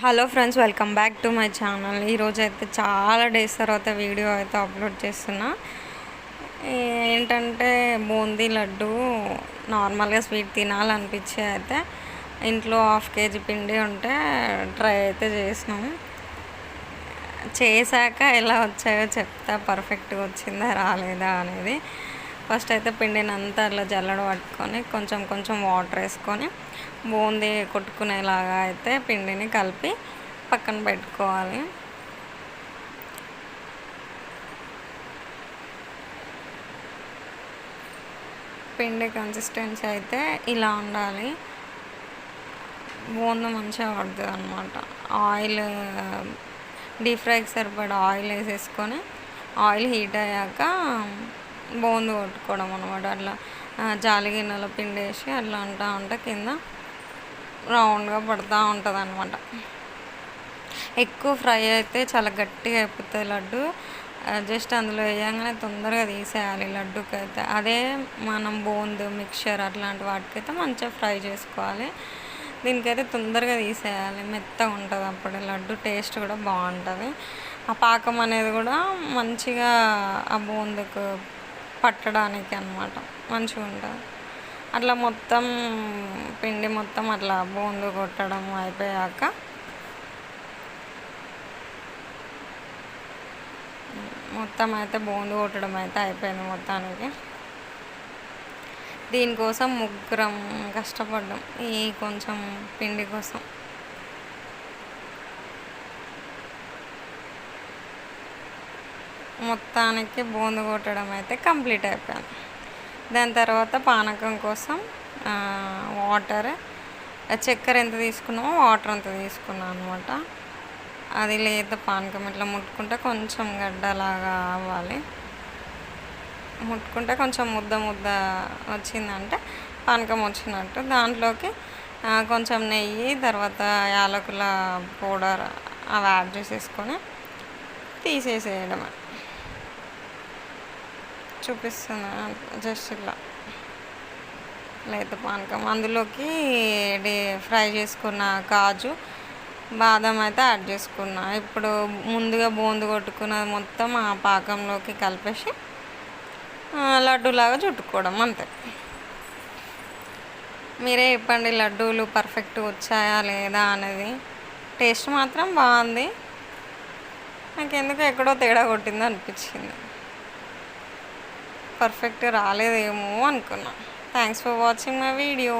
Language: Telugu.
Hello friends, welcome back to my channel. ఈరోజు అయితే చాలా డేస్ తర్వాత వీడియో అయితే అప్లోడ్ చేస్తున్నా. ఏంటంటే బూందీ లడ్డు నార్మల్గా స్వీట్ తినాలనిపించి అయితే ఇంట్లో 1/2 kg పిండి ఉంటే ట్రై అయితే చేసినాం. చేశాక ఎలా వచ్చాయో చెప్తా, పర్ఫెక్ట్గా వచ్చిందా రాలేదా అనేది. ఫస్ట్ అయితే పిండిని అంతా అట్లా జల్లడ పట్టుకొని కొంచెం కొంచెం వాటర్ వేసుకొని బూందీ కొట్టుకునేలాగా అయితే పిండిని కలిపి పక్కన పెట్టుకోవాలి. పిండి కన్సిస్టెన్సీ అయితే ఇలా ఉండాలి. బూందీ మంచిగా పడుతుంది అన్నమాట. ఆయిల్ డీప్ ఫ్రైకి సరిపడా ఆయిల్ వేసేసుకొని ఆయిల్ హీట్ అయ్యాక బూందీ కొట్టుకోవడం అనమాట. అట్లా జాలి గిన్నెలో పిండి వేసి అట్లా అంటూ ఉంటే కింద రౌండ్గా పడుతూ ఉంటుంది అనమాట. ఎక్కువ ఫ్రై అయితే చాలా గట్టిగా అయిపోతుంది లడ్డు. జస్ట్ అందులో వేయగానే తొందరగా తీసేయాలి లడ్డుకి అయితే. అదే మనం బూందీ మిక్చర్ అట్లాంటి వాటికైతే మంచిగా ఫ్రై చేసుకోవాలి. దీనికైతే తొందరగా తీసేయాలి, మెత్తగా ఉంటుంది. అప్పుడు లడ్డు టేస్ట్ కూడా బాగుంటుంది. ఆ పాకం అనేది కూడా మంచిగా ఆ బూందీకి పట్టడానికి అన్నమాట మంచిగా ఉంటుంది. అట్లా మొత్తం పిండి మొత్తం అట్లా బూందీ కొట్టడం అయిపోయాక మొత్తం అయితే బూందీ కొట్టడం అయితే అయిపోయింది మొత్తానికి. దీనికోసం ముగ్గురం కష్టపడ్డాం ఈ కొంచెం పిండి కోసం. మొత్తానికి బూందీ కొట్టడం అయితే కంప్లీట్ అయిపోయింది. దాని తర్వాత పానకం కోసం వాటర్, చక్కెర ఎంత తీసుకున్నామో వాటర్ అంత తీసుకున్నాం అనమాట. అది లేదా పానకం ఇట్లా ముట్టుకుంటే కొంచెం గడ్డలాగా అవ్వాలి. ముట్టుకుంటే కొంచెం ముద్ద ముద్ద వచ్చిందంటే పానకం వచ్చినట్టు. దాంట్లోకి కొంచెం నెయ్యి, తర్వాత యాలకుల పౌడర్ అవి యాడ్ చేసేసుకొని తీసేసేయడమే. చూపిస్తున్నా జస్ట్ ఇలా లేత పానకం. అందులోకి ఫ్రై చేసుకున్న కాజు, బాదం అయితే యాడ్ చేసుకున్నా. ఇప్పుడు ముందుగా బూందీ కొట్టుకున్నది మొత్తం ఆ పాకంలోకి కలిపేసి లడ్డూలాగా చుట్టుకోవడం అంతే. మీరే చెప్పండి లడ్డూలు పర్ఫెక్ట్ వచ్చాయా లేదా అనేది. టేస్ట్ మాత్రం బాగుంది. నాకు ఎందుకు ఎక్కడో తేడా కొట్టిందో అనిపించింది. పర్ఫెక్ట్ రాలేదేమో అనుకున్నా. Thanks for watching my video.